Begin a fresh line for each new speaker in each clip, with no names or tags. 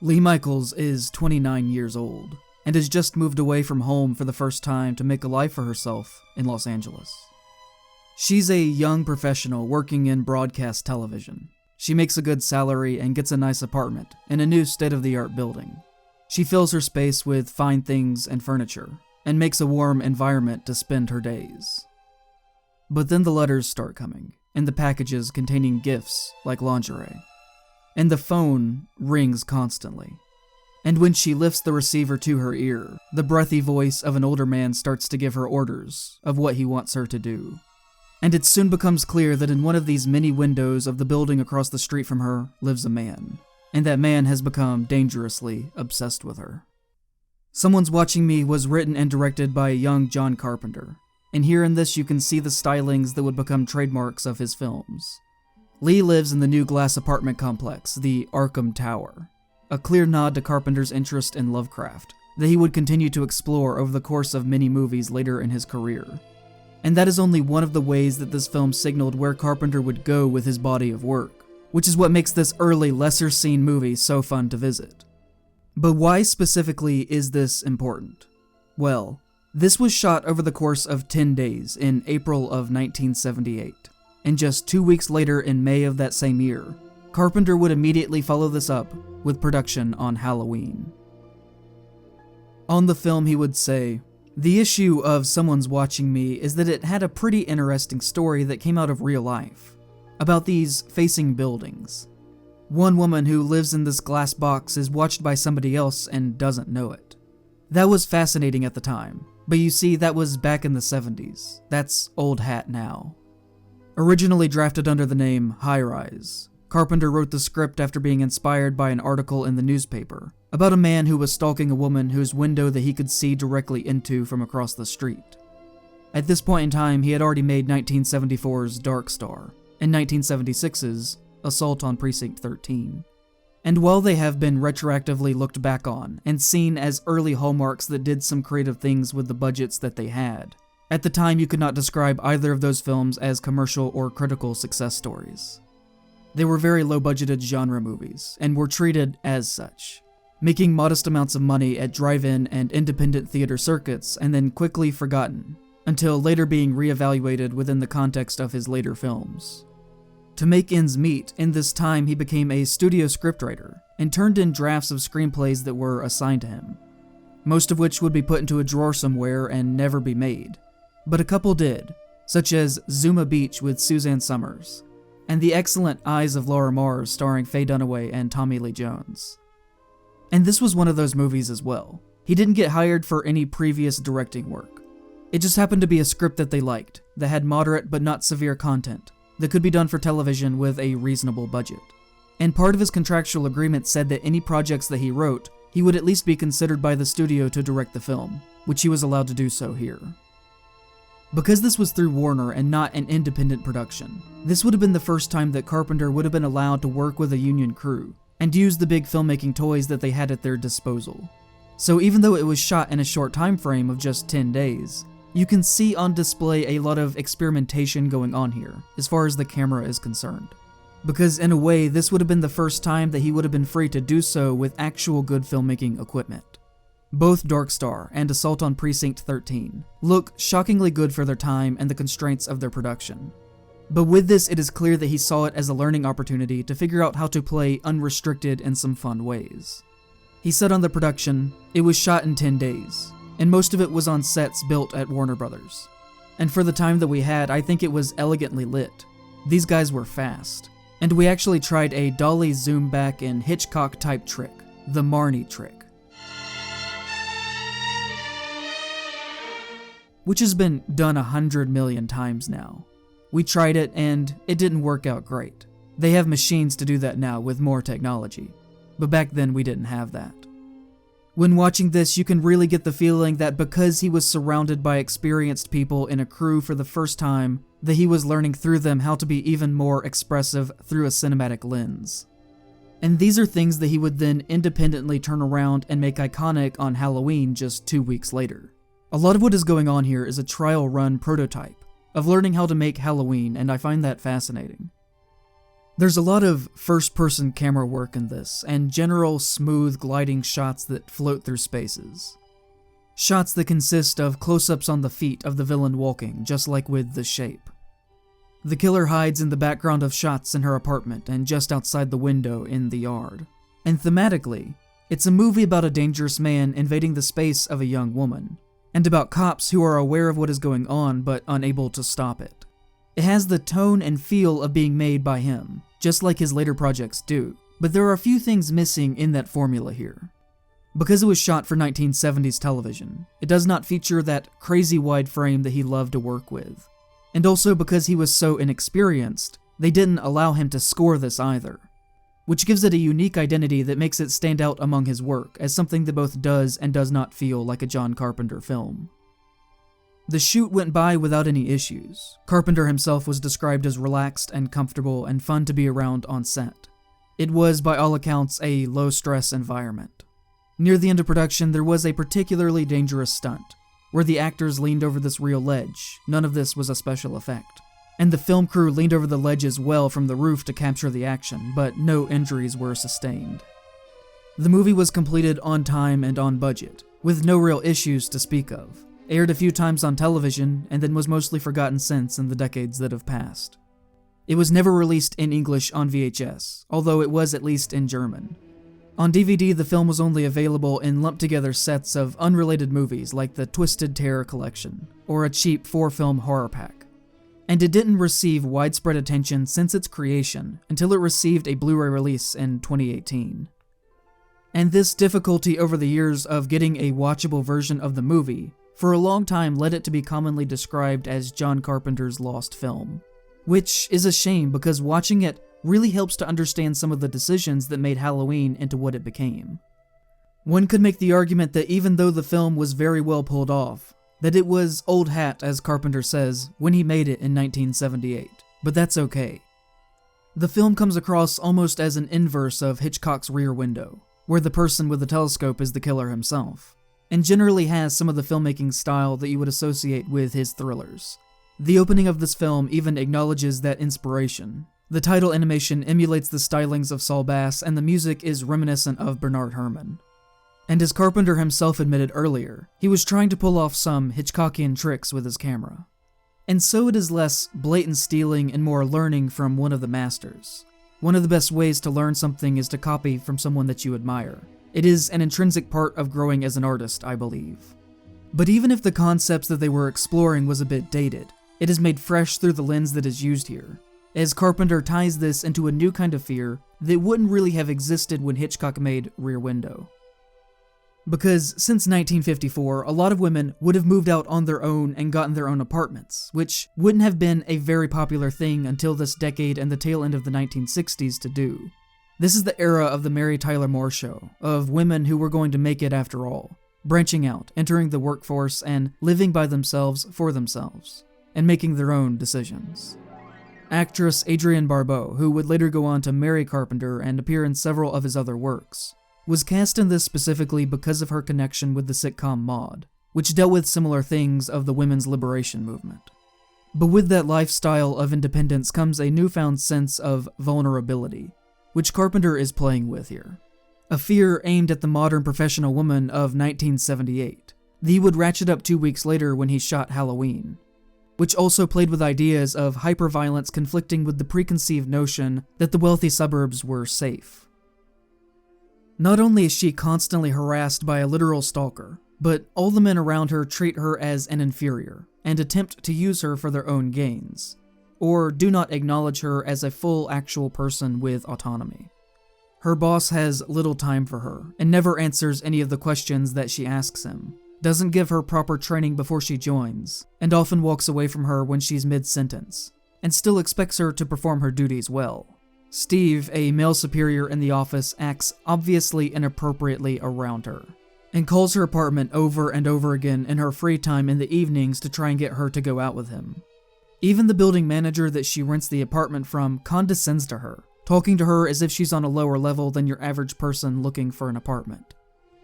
Lee Michaels is 29 years old and has just moved away from home for the first time to make a life for herself in Los Angeles. She's a young professional working in broadcast television. She makes a good salary and gets a nice apartment in a new state-of-the-art building. She fills her space with fine things and furniture and makes a warm environment to spend her days. But then the letters start coming, and the packages containing gifts like lingerie. And the phone rings constantly. And when she lifts the receiver to her ear, the breathy voice of an older man starts to give her orders of what he wants her to do. And it soon becomes clear that in one of these many windows of the building across the street from her lives a man, and that man has become dangerously obsessed with her. Someone's Watching Me was written and directed by a young John Carpenter, and here in this you can see the stylings that would become trademarks of his films. Lee lives in the new glass apartment complex, the Arkham Tower, a clear nod to Carpenter's interest in Lovecraft that he would continue to explore over the course of many movies later in his career. And that is only one of the ways that this film signaled where Carpenter would go with his body of work, which is what makes this early, lesser-seen movie so fun to visit. But why specifically is this important? Well, this was shot over the course of 10 days in April of 1978. And just 2 weeks later in May of that same year, Carpenter would immediately follow this up with production on Halloween. On the film he would say, "The issue of Someone's Watching Me is that it had a pretty interesting story that came out of real life, about these facing buildings. One woman who lives in this glass box is watched by somebody else and doesn't know it. That was fascinating at the time, but you see that was back in the 70s. That's old hat now." Originally drafted under the name High Rise, Carpenter wrote the script after being inspired by an article in the newspaper about a man who was stalking a woman whose window that he could see directly into from across the street. At this point in time, he had already made 1974's Dark Star and 1976's Assault on Precinct 13. And while they have been retroactively looked back on and seen as early hallmarks that did some creative things with the budgets that they had, at the time you could not describe either of those films as commercial or critical success stories. They were very low-budgeted genre movies, and were treated as such, making modest amounts of money at drive-in and independent theater circuits and then quickly forgotten, until later being reevaluated within the context of his later films. To make ends meet, in this time he became a studio scriptwriter, and turned in drafts of screenplays that were assigned to him, most of which would be put into a drawer somewhere and never be made. But a couple did, such as Zuma Beach with Suzanne Summers, and the excellent Eyes of Laura Mars starring Faye Dunaway and Tommy Lee Jones. And this was one of those movies as well. He didn't get hired for any previous directing work. It just happened to be a script that they liked, that had moderate but not severe content, that could be done for television with a reasonable budget. And part of his contractual agreement said that any projects that he wrote, he would at least be considered by the studio to direct the film, which he was allowed to do so here. Because this was through Warner and not an independent production, this would have been the first time that Carpenter would have been allowed to work with a union crew and use the big filmmaking toys that they had at their disposal. So even though it was shot in a short time frame of just 10 days, you can see on display a lot of experimentation going on here, as far as the camera is concerned. Because in a way, this would have been the first time that he would have been free to do so with actual good filmmaking equipment. Both Dark Star and Assault on Precinct 13 look shockingly good for their time and the constraints of their production. But with this, it is clear that he saw it as a learning opportunity to figure out how to play unrestricted in some fun ways. He said on the production, "It was shot in 10 days, and most of it was on sets built at Warner Brothers. And for the time that we had, I think it was elegantly lit. These guys were fast. And we actually tried a dolly zoom back and Hitchcock type trick, the Marnie trick, which has been done 100 million times now. We tried it and it didn't work out great. They have machines to do that now with more technology, but back then we didn't have that." When watching this, you can really get the feeling that because he was surrounded by experienced people in a crew for the first time, that he was learning through them how to be even more expressive through a cinematic lens. And these are things that he would then independently turn around and make iconic on Halloween just 2 weeks later. A lot of what is going on here is a trial run prototype of learning how to make Halloween, and I find that fascinating. There's a lot of first-person camera work in this, and general smooth gliding shots that float through spaces. Shots that consist of close-ups on the feet of the villain walking, just like with The Shape. The killer hides in the background of shots in her apartment and just outside the window in the yard. And thematically, it's a movie about a dangerous man invading the space of a young woman, and about cops who are aware of what is going on but unable to stop it. It has the tone and feel of being made by him, just like his later projects do, but there are a few things missing in that formula here. Because it was shot for 1970s television, it does not feature that crazy wide frame that he loved to work with. And also because he was so inexperienced, they didn't allow him to score this either, which gives it a unique identity that makes it stand out among his work as something that both does and does not feel like a John Carpenter film. The shoot went by without any issues. Carpenter himself was described as relaxed and comfortable and fun to be around on set. It was, by all accounts, a low-stress environment. Near the end of production, there was a particularly dangerous stunt, where the actors leaned over this real ledge. None of this was a special effect. And the film crew leaned over the ledge as well from the roof to capture the action, but no injuries were sustained. The movie was completed on time and on budget, with no real issues to speak of. Aired a few times on television, and then was mostly forgotten since in the decades that have passed. It was never released in English on VHS, although it was at least in German. On DVD, the film was only available in lumped-together sets of unrelated movies like the Twisted Terror Collection, or a cheap 4-film horror pack. And it didn't receive widespread attention since its creation, until it received a Blu-ray release in 2018. And this difficulty over the years of getting a watchable version of the movie for a long time led it to be commonly described as John Carpenter's lost film. Which is a shame because watching it really helps to understand some of the decisions that made Halloween into what it became. One could make the argument that even though the film was very well pulled off, that it was old hat, as Carpenter says, when he made it in 1978, but that's okay. The film comes across almost as an inverse of Hitchcock's Rear Window, where the person with the telescope is the killer himself, and generally has some of the filmmaking style that you would associate with his thrillers. The opening of this film even acknowledges that inspiration. The title animation emulates the stylings of Saul Bass, and the music is reminiscent of Bernard Herrmann. And as Carpenter himself admitted earlier, he was trying to pull off some Hitchcockian tricks with his camera. And so it is less blatant stealing and more learning from one of the masters. One of the best ways to learn something is to copy from someone that you admire. It is an intrinsic part of growing as an artist, I believe. But even if the concepts that they were exploring was a bit dated, it is made fresh through the lens that is used here, as Carpenter ties this into a new kind of fear that wouldn't really have existed when Hitchcock made Rear Window. Because since 1954, a lot of women would have moved out on their own and gotten their own apartments, which wouldn't have been a very popular thing until this decade and the tail end of the 1960s to do. This is the era of the Mary Tyler Moore Show, of women who were going to make it after all, branching out, entering the workforce, and living by themselves for themselves, and making their own decisions. Actress Adrienne Barbeau, who would later go on to marry Carpenter and appear in several of his other works, was cast in this specifically because of her connection with the sitcom Maude, which dealt with similar things of the women's liberation movement. But with that lifestyle of independence comes a newfound sense of vulnerability, which Carpenter is playing with here. A fear aimed at the modern professional woman of 1978, that he would ratchet up 2 weeks later when he shot Halloween, which also played with ideas of hyperviolence conflicting with the preconceived notion that the wealthy suburbs were safe. Not only is she constantly harassed by a literal stalker, but all the men around her treat her as an inferior, and attempt to use her for their own gains, or do not acknowledge her as a full actual person with autonomy. Her boss has little time for her, and never answers any of the questions that she asks him, doesn't give her proper training before she joins, and often walks away from her when she's mid-sentence, and still expects her to perform her duties well. Steve, a male superior in the office, acts obviously inappropriately around her, and calls her apartment over and over again in her free time in the evenings to try and get her to go out with him. Even the building manager that she rents the apartment from condescends to her, talking to her as if she's on a lower level than your average person looking for an apartment.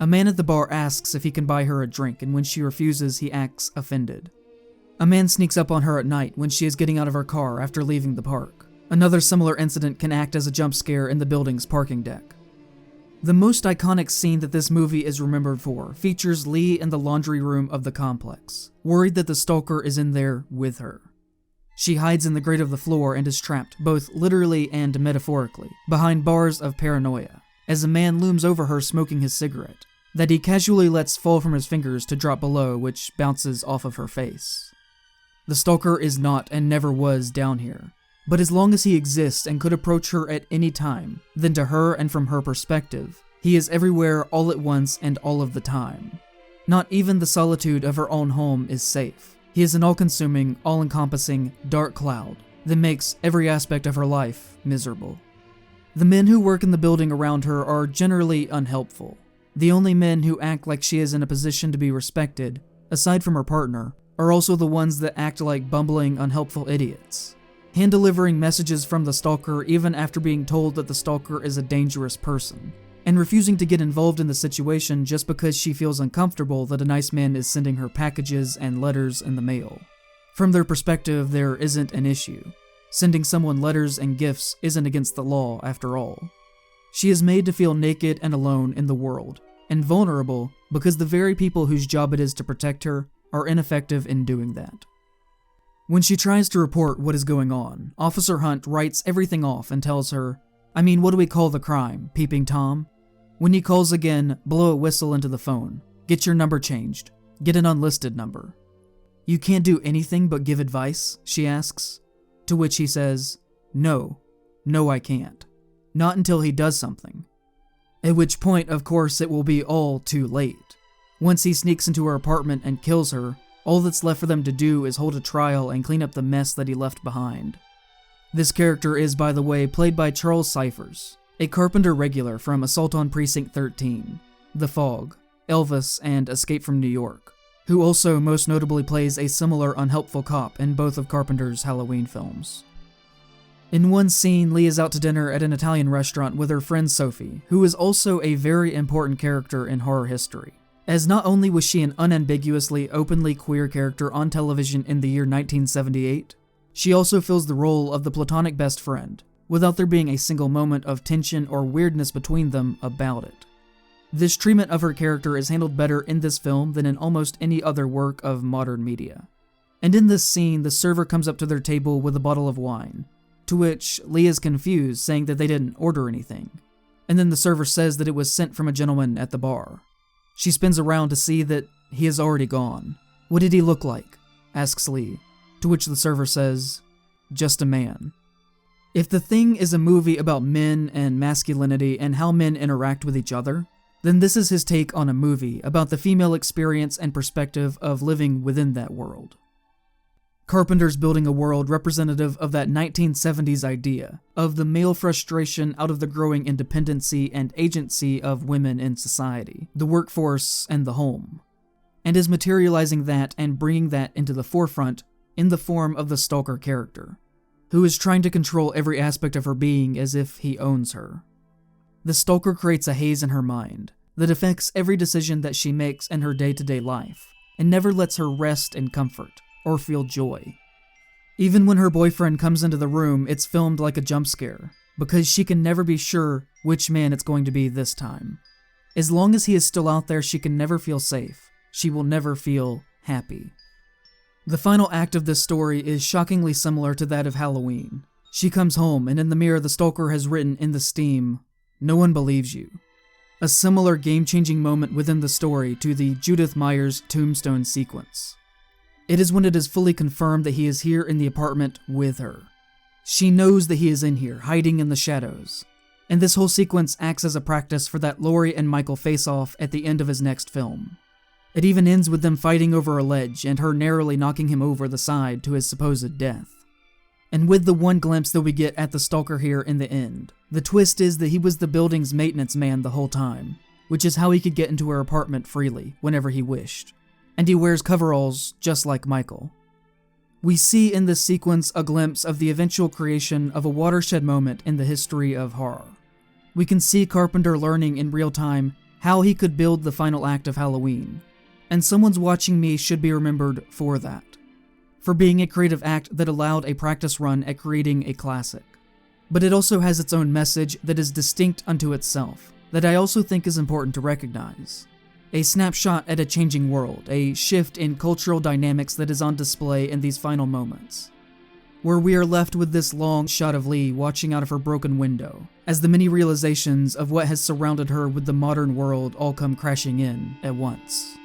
A man at the bar asks if he can buy her a drink, and when she refuses, he acts offended. A man sneaks up on her at night when she is getting out of her car after leaving the park, Another similar incident can act as a jump scare in the building's parking deck. The most iconic scene that this movie is remembered for features Lee in the laundry room of the complex, worried that the stalker is in there with her. She hides in the grate of the floor and is trapped, both literally and metaphorically, behind bars of paranoia, as a man looms over her smoking his cigarette, that he casually lets fall from his fingers to drop below, which bounces off of her face. The stalker is not and never was down here, but as long as he exists and could approach her at any time, then to her and from her perspective, he is everywhere all at once and all of the time. Not even the solitude of her own home is safe. He is an all-consuming, all-encompassing, dark cloud that makes every aspect of her life miserable. The men who work in the building around her are generally unhelpful. The only men who act like she is in a position to be respected, aside from her partner, are also the ones that act like bumbling, unhelpful idiots, hand-delivering messages from the stalker even after being told that the stalker is a dangerous person, and refusing to get involved in the situation just because she feels uncomfortable that a nice man is sending her packages and letters in the mail. From their perspective, there isn't an issue. Sending someone letters and gifts isn't against the law, after all. She is made to feel naked and alone in the world, and vulnerable because the very people whose job it is to protect her are ineffective in doing that. When she tries to report what is going on, Officer Hunt writes everything off and tells her, "I mean, what do we call the crime, Peeping Tom? When he calls again, blow a whistle into the phone. Get your number changed. Get an unlisted number." "You can't do anything but give advice?" she asks. To which he says, No, I can't. Not until he does something." At which point, of course, it will be all too late. Once he sneaks into her apartment and kills her, all that's left for them to do is hold a trial and clean up the mess that he left behind. This character is, by the way, played by Charles Cyphers, a Carpenter regular from Assault on Precinct 13, The Fog, Elvis, and Escape from New York, who also most notably plays a similar unhelpful cop in both of Carpenter's Halloween films. In one scene, Lee is out to dinner at an Italian restaurant with her friend Sophie, who is also a very important character in horror history, as not only was she an unambiguously openly queer character on television in the year 1978, she also fills the role of the platonic best friend, without there being a single moment of tension or weirdness between them about it. This treatment of her character is handled better in this film than in almost any other work of modern media. And in this scene, the server comes up to their table with a bottle of wine, to which Lee is confused, saying that they didn't order anything. And then the server says that it was sent from a gentleman at the bar. She spins around to see that he is already gone. "What did he look like?" asks Lee, to which the server says, "Just a man." If The Thing is a movie about men and masculinity and how men interact with each other, then this is his take on a movie about the female experience and perspective of living within that world. Carpenter's building a world representative of that 1970s idea of the male frustration out of the growing independency and agency of women in society, the workforce, and the home, and is materializing that and bringing that into the forefront in the form of the stalker character, who is trying to control every aspect of her being as if he owns her. The stalker creates a haze in her mind that affects every decision that she makes in her day-to-day life, and never lets her rest in comfort or feel joy. Even when her boyfriend comes into the room, it's filmed like a jump scare, because she can never be sure which man it's going to be this time. As long as he is still out there, she can never feel safe. She will never feel happy. The final act of this story is shockingly similar to that of Halloween. She comes home, and in the mirror the stalker has written in the steam, "No one believes you." A similar game-changing moment within the story to the Judith Myers tombstone sequence. It is when it is fully confirmed that he is here in the apartment with her. She knows that he is in here, hiding in the shadows. And this whole sequence acts as a practice for that Laurie and Michael face-off at the end of his next film. It even ends with them fighting over a ledge and her narrowly knocking him over the side to his supposed death. And with the one glimpse that we get at the stalker here in the end, the twist is that he was the building's maintenance man the whole time, which is how he could get into her apartment freely whenever he wished. And he wears coveralls just like Michael. We see in this sequence a glimpse of the eventual creation of a watershed moment in the history of horror. We can see Carpenter learning in real time how he could build the final act of Halloween, and Someone's Watching Me should be remembered for that, for being a creative act that allowed a practice run at creating a classic. but it also has its own message that is distinct unto itself, that I also think is important to recognize. A snapshot at a changing world, a shift in cultural dynamics that is on display in these final moments, where we are left with this long shot of Lee watching out of her broken window, as the many realizations of what has surrounded her with the modern world all come crashing in at once.